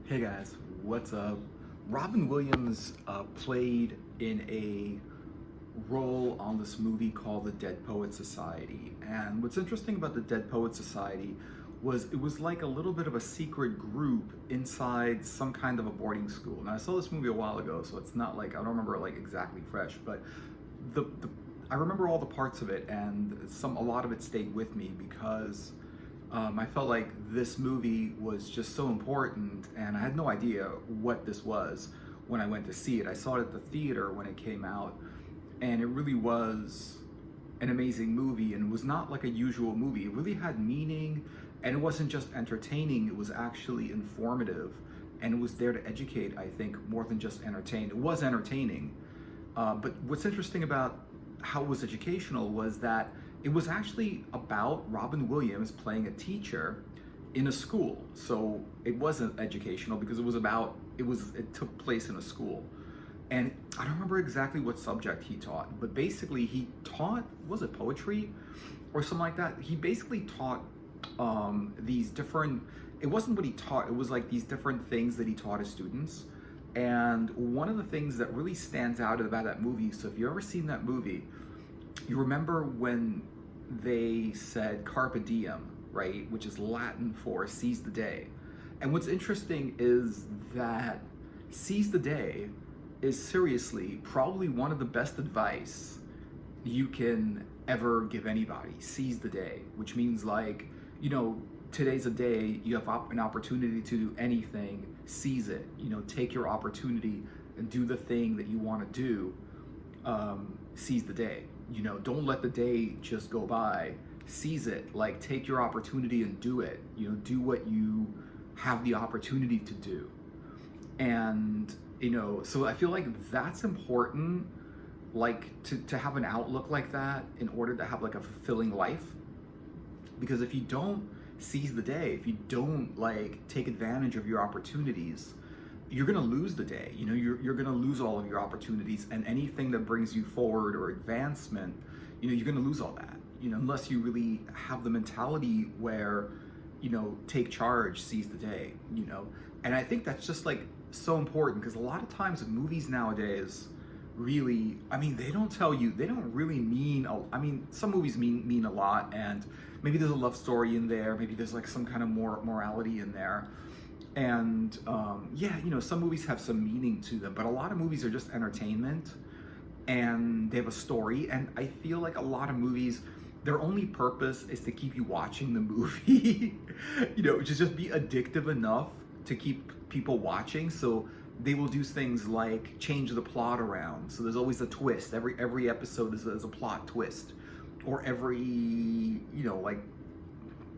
Hey guys, what's up? Robin Williams played in a role on this movie called The Dead Poet Society. And what's interesting about The Dead Poet Society was it was like a little bit of a secret group inside some kind of a boarding school. Now I saw this movie a while ago, so it's not like I don't remember it like exactly fresh, but the I remember all the parts of it, and a lot of it stayed with me because I felt like this movie was just so important, and I had no idea what this was when I went to see it. I saw it at the theater when it came out, and it really was an amazing movie, and it was not like a usual movie. It really had meaning, and it wasn't just entertaining, it was actually informative, and it was there to educate, I think, more than just entertain. It was entertaining, but what's interesting about how it was educational was that it was actually about Robin Williams playing a teacher in a school. So it wasn't educational because it took place in a school. And I don't remember exactly what subject he taught, but basically he taught, was it poetry or something like that? He basically taught these different, it wasn't what he taught, it was like these different things that he taught his students. And one of the things that really stands out about that movie, so if you've ever seen that movie, you remember when they said carpe diem, right? Which is Latin for seize the day. And what's interesting is that seize the day is seriously probably one of the best advice you can ever give anybody. Seize the day, which means like, today's a day, you have an opportunity to do anything, seize it. Take your opportunity and do the thing that you want to do. Seize the day. Don't let the day just go by. Seize it. Like, take your opportunity and do it. Do what you have the opportunity to do. And, so I feel like that's important, like to have an outlook like that in order to have like a fulfilling life. Because if you don't seize the day, if you don't like take advantage of your opportunities, you're gonna lose the day. You're gonna lose all of your opportunities, and anything that brings you forward or advancement, you're gonna lose all that. Unless you really have the mentality where, take charge, seize the day. And I think that's just like so important because a lot of times movies nowadays really, they don't tell you, they don't really mean. Some movies mean a lot, and maybe there's a love story in there, maybe there's like some kind of more morality in there. And some movies have some meaning to them, but a lot of movies are just entertainment and they have a story. And I feel like a lot of movies, their only purpose is to keep you watching the movie, just be addictive enough to keep people watching. So they will do things like change the plot around. So there's always a twist. Every episode is a plot twist, or every, like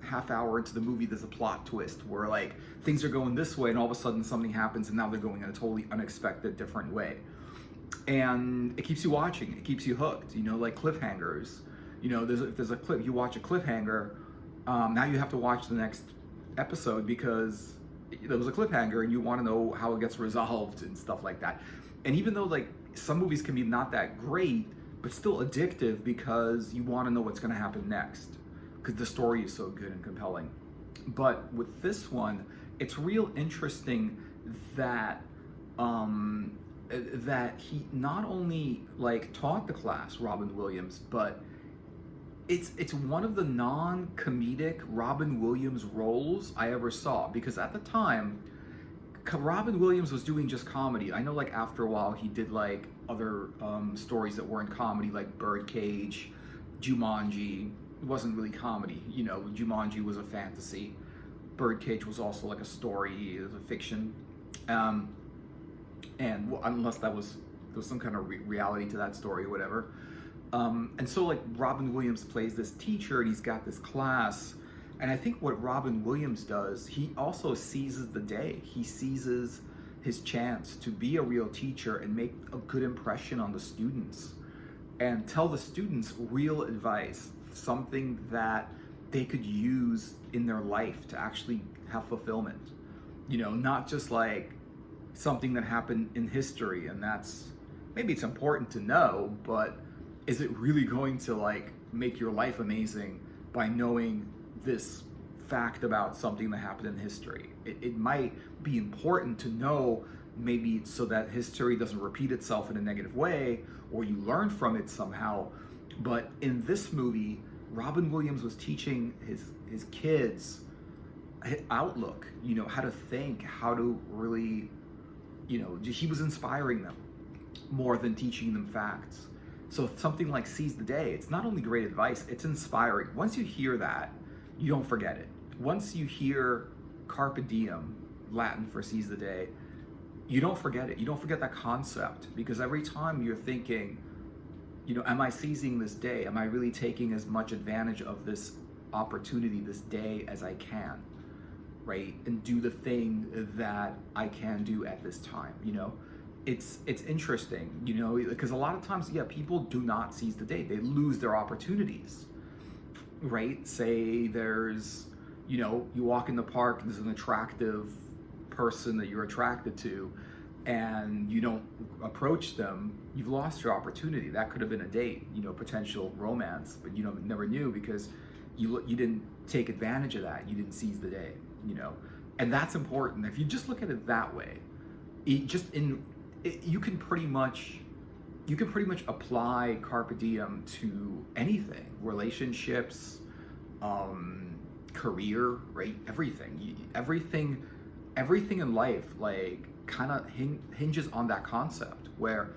half hour into the movie there's a plot twist where like things are going this way and all of a sudden something happens and now they're going in a totally unexpected different way, and it keeps you watching, it keeps you hooked. Like cliffhangers. If there's a clip, you watch a cliffhanger, now you have to watch the next episode because there was a cliffhanger and you want to know how it gets resolved and stuff like that. And even though like some movies can be not that great but still addictive because you want to know what's going to happen next, because the story is so good and compelling. But with this one, it's real interesting that that he not only like taught the class, Robin Williams, but it's one of the non-comedic Robin Williams roles I ever saw, because at the time Robin Williams was doing just comedy. I know like after a while he did like other stories that weren't comedy, like Birdcage, Jumanji. It wasn't really comedy. Jumanji was a fantasy. Birdcage was also like a story, it was a fiction. Unless there was some kind of reality to that story or whatever. And so like Robin Williams plays this teacher and he's got this class. And I think what Robin Williams does, he also seizes the day. He seizes his chance to be a real teacher and make a good impression on the students and tell the students real advice, something that they could use in their life to actually have fulfillment. Not just like something that happened in history, and that's, maybe it's important to know, but is it really going to like make your life amazing by knowing this fact about something that happened in history. It might be important to know, maybe so that history doesn't repeat itself in a negative way, or you learn from it somehow. But in this movie, Robin Williams was teaching his kids outlook, how to think, how to really, he was inspiring them more than teaching them facts. So something like Seize the Day, it's not only great advice, it's inspiring. Once you hear that, you don't forget it. Once you hear Carpe Diem, Latin for seize the day, you don't forget it. You don't forget that concept, because every time you're thinking, am I seizing this day? Am I really taking as much advantage of this opportunity, this day, as I can, right? And do the thing that I can do at this time, It's interesting, because a lot of times, people do not seize the day. They lose their opportunities, right? Say there's, you walk in the park and there's an attractive person that you're attracted to, and you don't approach them, you've lost your opportunity. That could have been a date, potential romance, but never knew, because you didn't take advantage of that. You didn't seize the day, and that's important. If you just look at it that way, you can pretty much apply Carpe Diem to anything, relationships, career, right? Everything in life, like, kind of hinges on that concept, where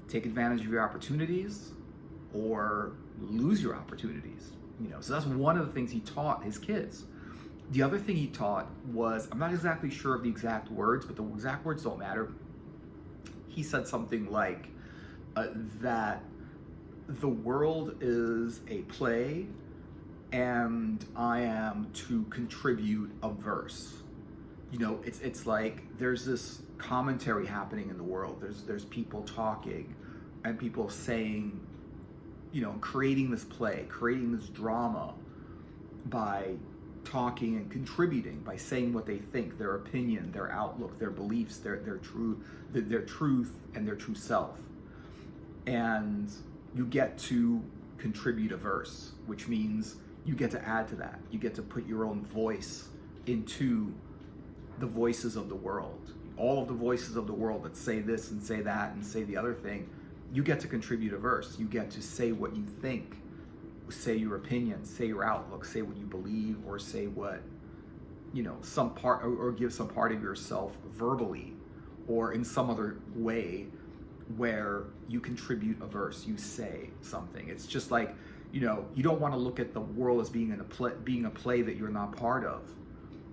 take advantage of your opportunities or lose your opportunities, So that's one of the things he taught his kids. The other thing he taught was, I'm not exactly sure of the exact words, but the exact words don't matter. He said something like that the world is a play, and I am to contribute a verse. It's like there's this commentary happening in the world. There's people talking, and people saying, creating this play, creating this drama by talking and contributing, by saying what they think, their opinion, their outlook, their beliefs, their truth and their true self. And you get to contribute a verse, which means you get to add to that. You get to put your own voice into the voices of the world. All of the voices of the world that say this and say that and say the other thing, you get to contribute a verse. You get to say what you think, say your opinion, say your outlook, say what you believe, or say what, some part, or give some part of yourself verbally, or in some other way where you contribute a verse, you say something. It's just like, you don't want to look at the world as being a play that you're not part of.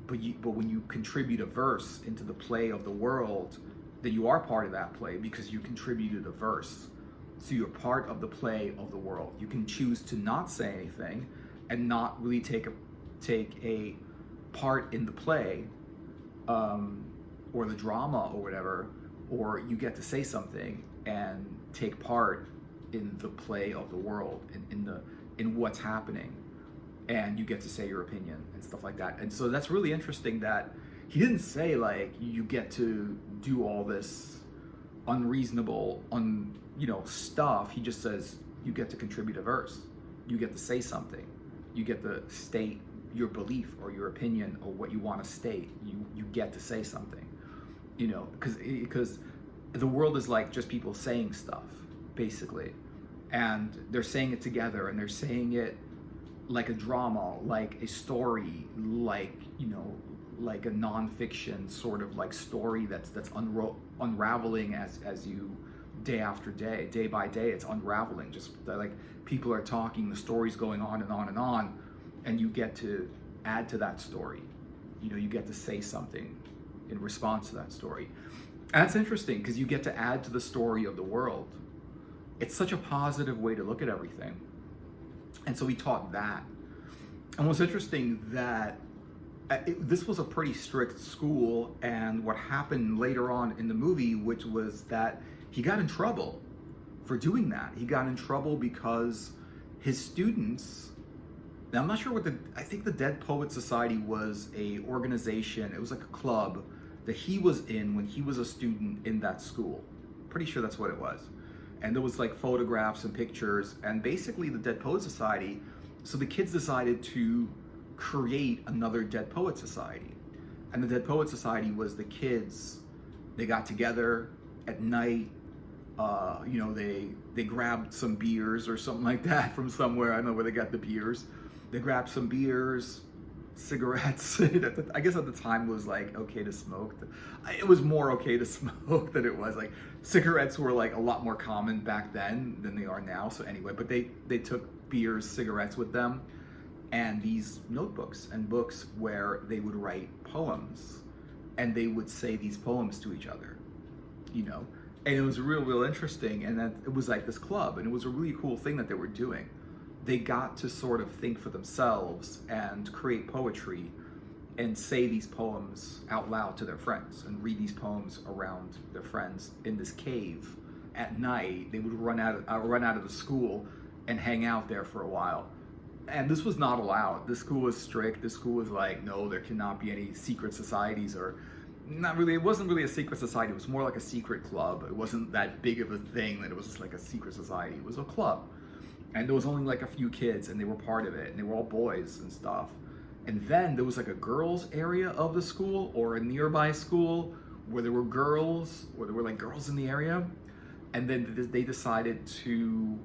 But when you contribute a verse into the play of the world, then you are part of that play, because you contributed a verse. So you're part of the play of the world. You can choose to not say anything and not really take a part in the play, or the drama or whatever, or you get to say something and take part in the play of the world, in what's happening, and you get to say your opinion and stuff like that. And so that's really interesting that he didn't say, like, you get to do all this unreasonable stuff. He just says you get to contribute a verse, you get to say something, you get to state your belief or your opinion or what you want to state. You get to say something, because the world is like just people saying stuff, basically, and they're saying it together, and they're saying it like a drama, like a story, like like a nonfiction sort of like story that's unraveling as you, day after day, day by day, it's unraveling. Just like people are talking, the story's going on and on and on, and you get to add to that story. You get to say something in response to that story. And that's interesting, because you get to add to the story of the world. It's such a positive way to look at everything. And so we taught that. And what's interesting that this was a pretty strict school, and what happened later on in the movie, which was that he got in trouble for doing that. He got in trouble because his students, now I'm not sure I think the Dead Poets Society was a organization, it was like a club that he was in when he was a student in that school. Pretty sure that's what it was. And there was like photographs and pictures, and basically the Dead Poets Society, so the kids decided to create another Dead Poet Society. And the Dead Poet Society was the kids, they got together at night, they grabbed some beers or something like that from somewhere. I don't know where they got the beers. They grabbed some beers, cigarettes. I guess at the time it was like okay to smoke. It was more okay to smoke than it was like cigarettes were like a lot more common back then than they are now. So anyway, but they took beers, cigarettes with them, and these notebooks and books where they would write poems, and they would say these poems to each other, and it was real interesting. And that it was like this club, and it was a really cool thing that they were doing. They got to sort of think for themselves and create poetry and say these poems out loud to their friends and read these poems around their friends in this cave at night. They would run out of the school and hang out there for a while. And this was not allowed. The school was strict. The school was like, no, there cannot be any secret societies, or not really. It wasn't really a secret society. It was more like a secret club. It wasn't that big of a thing that it was just like a secret society. It was a club. And there was only like a few kids, and they were part of it, and they were all boys and stuff. And then there was like a girls area of the school, or a nearby school where there were girls, or there were like girls in the area. And then they decided to,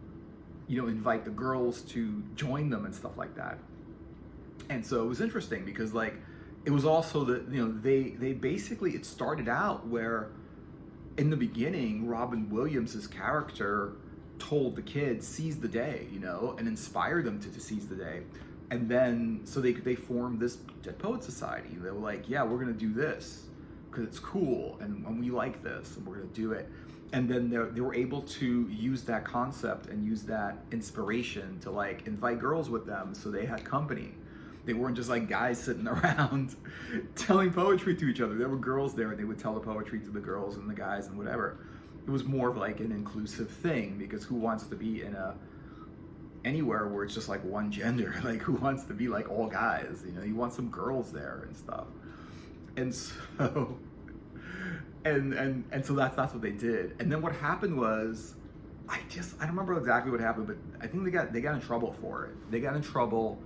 invite the girls to join them and stuff like that. And so it was interesting because like, it was also they basically, it started out where in the beginning, Robin Williams' character told the kids seize the day, and inspire them to seize the day. And then so they formed this Dead Poet Society. They were like, yeah, we're gonna do this because it's cool and we like this and we're gonna do it. And then they were able to use that concept and use that inspiration to like invite girls with them, so they had company. They weren't just like guys sitting around telling poetry to each other. There were girls there, and they would tell the poetry to the girls and the guys and whatever. It was more of like an inclusive thing, because who wants to be in anywhere where it's just like one gender? Like, who wants to be like all guys? You want some girls there and stuff. And so and so that's what they did. And then what happened was, I don't remember exactly what happened, but I think they got in trouble for it. They got in trouble.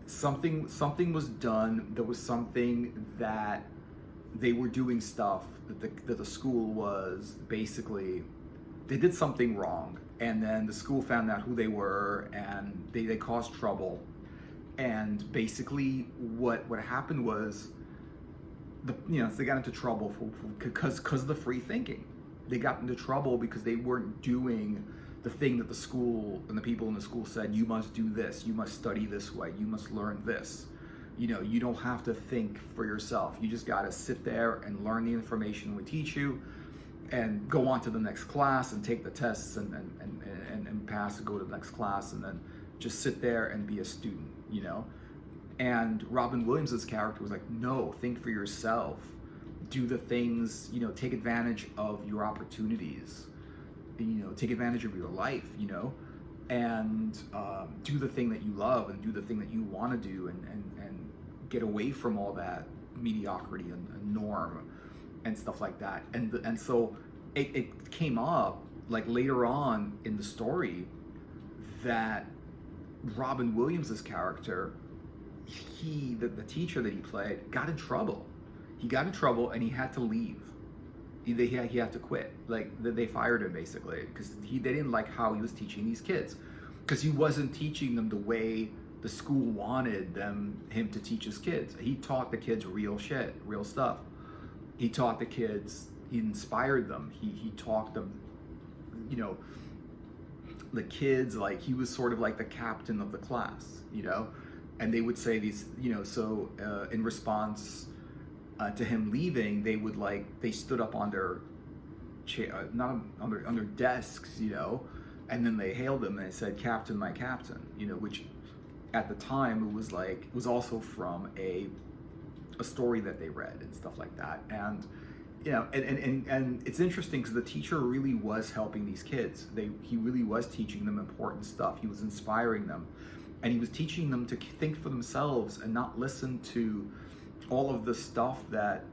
Something was done. There was something that they were doing stuff that the school was basically, they did something wrong, and then the school found out who they were, and they caused trouble. And basically what happened was they got into trouble because of the free thinking. They got into trouble because they weren't doing the thing that the school and the people in the school said, you must do this, you must study this way, you must learn this. You don't have to think for yourself. You just got to sit there and learn the information we teach you, and go on to the next class and take the tests and pass and go to the next class, and then just sit there and be a student, And Robin Williams' character was like, no, think for yourself. Do the things, take advantage of your opportunities, take advantage of your life, and do the thing that you love and do the thing that you want to do, and get away from all that mediocrity and norm and stuff like that. And so it came up like later on in the story that Robin Williams' character, the teacher that he played, got in trouble. He got in trouble and he had to leave. He had to quit. Like, they fired him basically because they didn't like how he was teaching these kids, because he wasn't teaching them the way the school wanted him to teach his kids. He taught the kids real shit, real stuff. He taught the kids, he inspired them. He taught them, the kids, like he was sort of like the captain of the class, and they would say these, so in response to him leaving, they stood up on their chair, not on their desks, and then they hailed him and they said, "Captain, my captain," which at the time it was also from a story that they read and stuff like that. And and it's interesting because the teacher really was helping these kids. He really was teaching them important stuff. He was inspiring them, and he was teaching them to think for themselves and not listen to all of the stuff that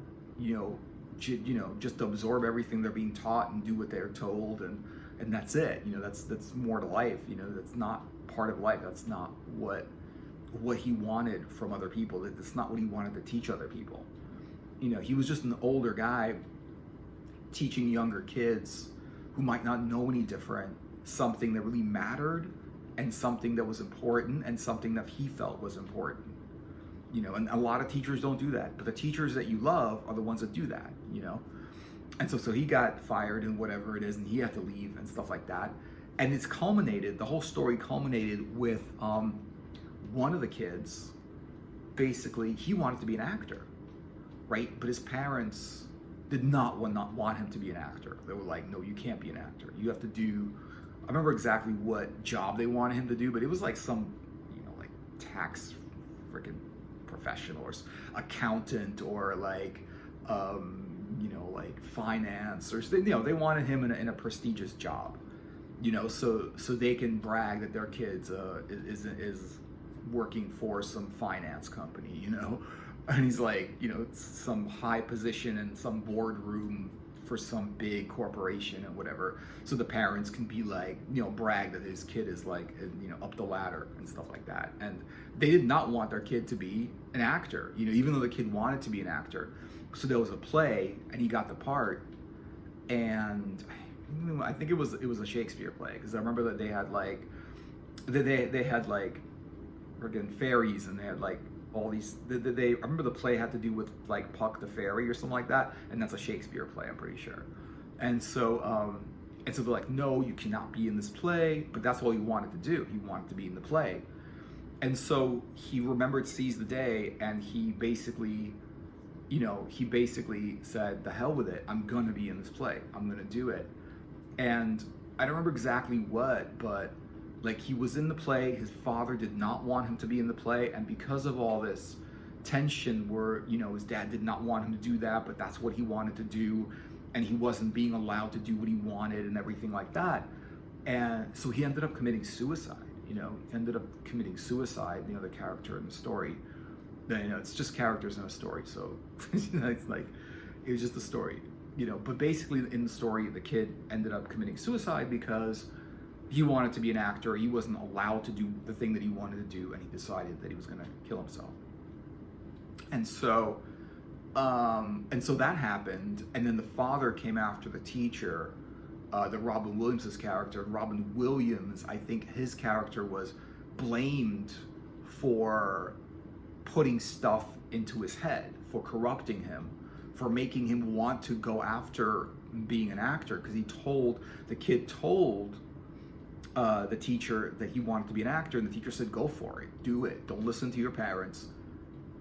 just absorb everything they're being taught and do what they're told, and that's it. That's more to life. That's not part of life. That's not what what he wanted from other people. That's not what he wanted to teach other people. You know, he was just an older guy teaching younger kids who might not know any different something that really mattered, and something that was important, and something that he felt was important. You know, and a lot of teachers don't do that, but the teachers that you love are the ones that do that, you know. And so he got fired and whatever it is, and he had to leave and stuff like that. And it's culminated, the whole story culminated with one of the kids, basically, he wanted to be an actor, right? But his parents did not want him to be an actor. They were like, no, you can't be an actor. You have to do, I remember exactly what job they wanted him to do, but it was like some, you know, like tax freaking professional or accountant or like, you know, like finance or, you know, they wanted him in a prestigious job, you know, so they can brag that their kids is working for some finance company, you know. And he's like, you know, some high position in some boardroom for some big corporation and whatever. So the parents can be like, you know, brag that his kid is like, you know, up the ladder and stuff like that. And they did not want their kid to be an actor, you know, even though the kid wanted to be an actor. So there was a play and he got the part. And I think it was a Shakespeare play, because I remember that they had like, they had like friggin' fairies, and they had like all these, I remember the play had to do with like Puck the Fairy or something like that, and that's a Shakespeare play, I'm pretty sure. And so they're like, no, you cannot be in this play, but that's all he wanted to do. He wanted to be in the play. And so he remembered Seize the Day, and he basically said, the hell with it, I'm gonna be in this play, I'm gonna do it. And I don't remember exactly what, but like, he was in the play, his father did not want him to be in the play, and because of all this tension where, you know, his dad did not want him to do that, but that's what he wanted to do, and he wasn't being allowed to do what he wanted and everything like that. And so he ended up committing suicide, you know, the character in the story. You know, it's just characters in a story, so it's like, it was just a story, you know. But basically in the story, the kid ended up committing suicide because he wanted to be an actor. He wasn't allowed to do the thing that he wanted to do, and he decided that he was going to kill himself. And so that happened, and then the father came after the teacher, the Robin Williams' character. Robin Williams, I think his character was blamed for putting stuff into his head, for corrupting him, for making him want to go after being an actor, because the kid told the teacher that he wanted to be an actor, and the teacher said, go for it, do it, don't listen to your parents,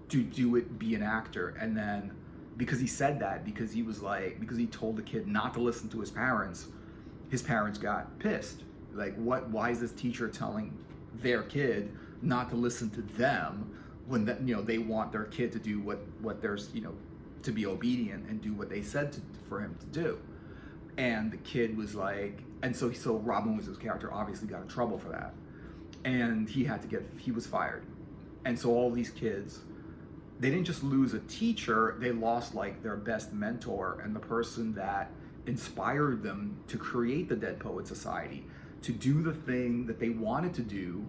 do it, be an actor. And then because he said that, because he told the kid not to listen to his parents got pissed. Like, why is this teacher telling their kid not to listen to them when that, you know, they want their kid to do what they're, you know, to be obedient and do what they said for him to do. And the kid was like, and so Robin Williams' character obviously got in trouble for that, and he was fired. And so all these kids, they didn't just lose a teacher, they lost like their best mentor and the person that inspired them to create the Dead Poets Society, to do the thing that they wanted to do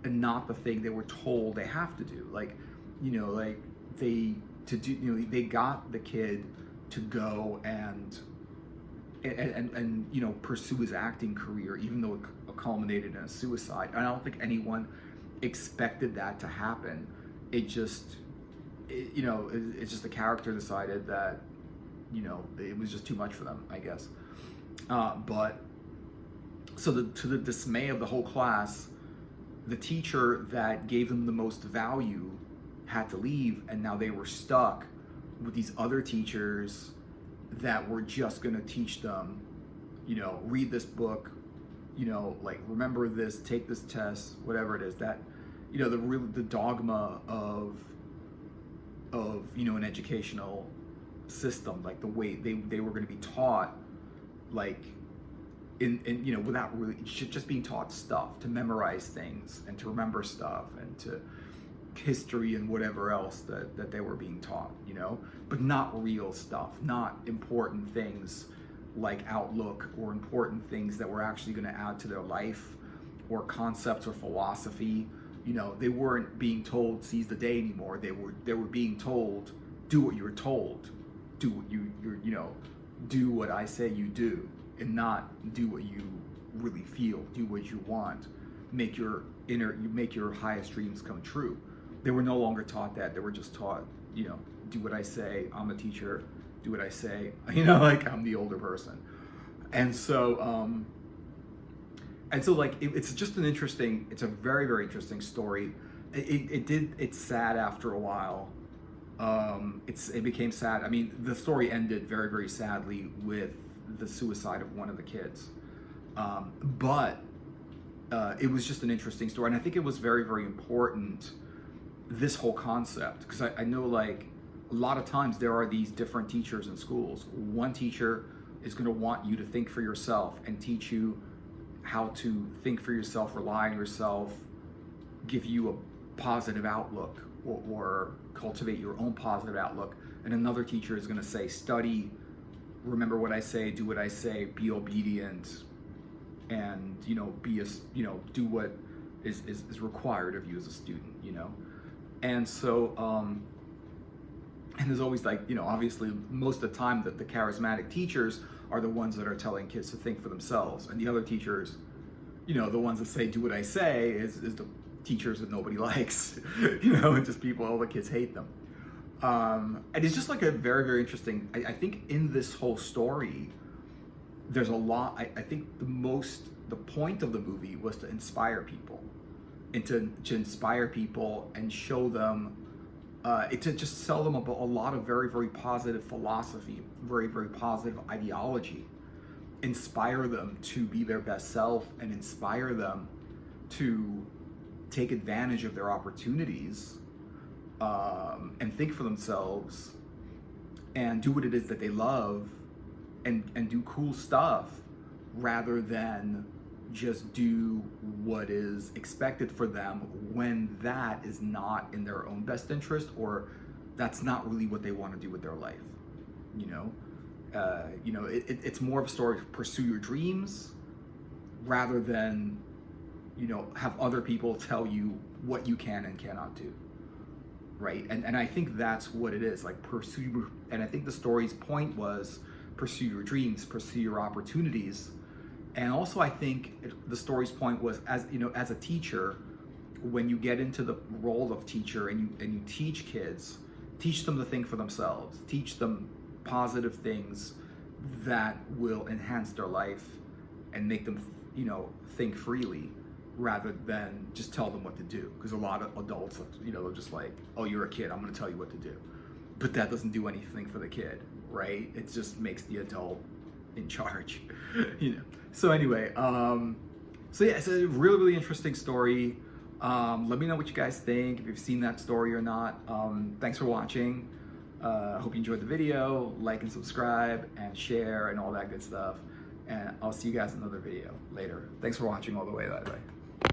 and not the thing they were told they have to do. Like, you know, like they got the kid to go and you know, pursue his acting career, even though it culminated in a suicide. I don't think anyone expected that to happen. It's just the character decided that, you know, it was just too much for them, I guess. But so to the dismay of the whole class, the teacher that gave them the most value had to leave, and now they were stuck with these other teachers that were just going to teach them, you know, read this book, you know, like, remember this, take this test, whatever it is, that, you know, the dogma of you know, an educational system, like the way they were going to be taught, like in you know, without really just being taught stuff, to memorize things and to remember stuff and to history and whatever else that they were being taught, you know, but not real stuff, not important things like Outlook, or important things that were actually going to add to their life, or concepts or philosophy You know, they weren't being told seize the day anymore. They were being told do what you were told, do what you know, do what I say you do, and not do what you really feel. Do what you want. Make your highest dreams come true. They were no longer taught that. They were just taught, you know, do what I say. I'm a teacher. Do what I say. You know, like I'm the older person. And so like it's just it's a very, very interesting story. It's sad after a while. It became sad. I mean, the story ended very, very sadly with the suicide of one of the kids. But it was just an interesting story, and I think it was very, very important, this whole concept, because I know, like, a lot of times there are these different teachers in schools. One teacher is going to want you to think for yourself and teach you how to think for yourself, rely on yourself, give you a positive outlook, or cultivate your own positive outlook. And another teacher is going to say, study, remember what I say, do what I say, be obedient, and, you know, do what is required of you as a student, you know. And so and there's always, like, you know, obviously most of the time that the charismatic teachers are the ones that are telling kids to think for themselves, and the other teachers, you know, the ones that say do what I say is the teachers that nobody likes, you know, and just people, all the kids hate them. And it's just like a very, very interesting, I think in this whole story, there's a lot, I think the point of the movie was to inspire people, and to inspire people and show them, to just sell them about a lot of very, very positive philosophy, very, very positive ideology, inspire them to be their best self, and inspire them to take advantage of their opportunities, and think for themselves, and do what it is that they love, and do cool stuff, rather than just do what is expected for them when that is not in their own best interest, or that's not really what they want to do with their life. You know, it's more of a story of pursue your dreams, rather than, you know, have other people tell you what you can and cannot do, right? And I think that's what it is, like, pursue. And I think the story's point was pursue your dreams, pursue your opportunities. And also, I think the story's point was, as you know, as a teacher, when you get into the role of teacher and you teach kids, teach them to think for themselves, teach them positive things that will enhance their life and make them, you know, think freely, rather than just tell them what to do. Because a lot of adults, you know, they're just like, oh, you're a kid, I'm going to tell you what to do. But that doesn't do anything for the kid, right? It just makes the adult in charge, you know. So anyway, so yeah, it's a really, really interesting story. Let me know what you guys think, if you've seen that story or not. Thanks for watching. I hope you enjoyed the video. Like and subscribe and share and all that good stuff. And I'll see you guys in another video later. Thanks for watching all the way, by the way.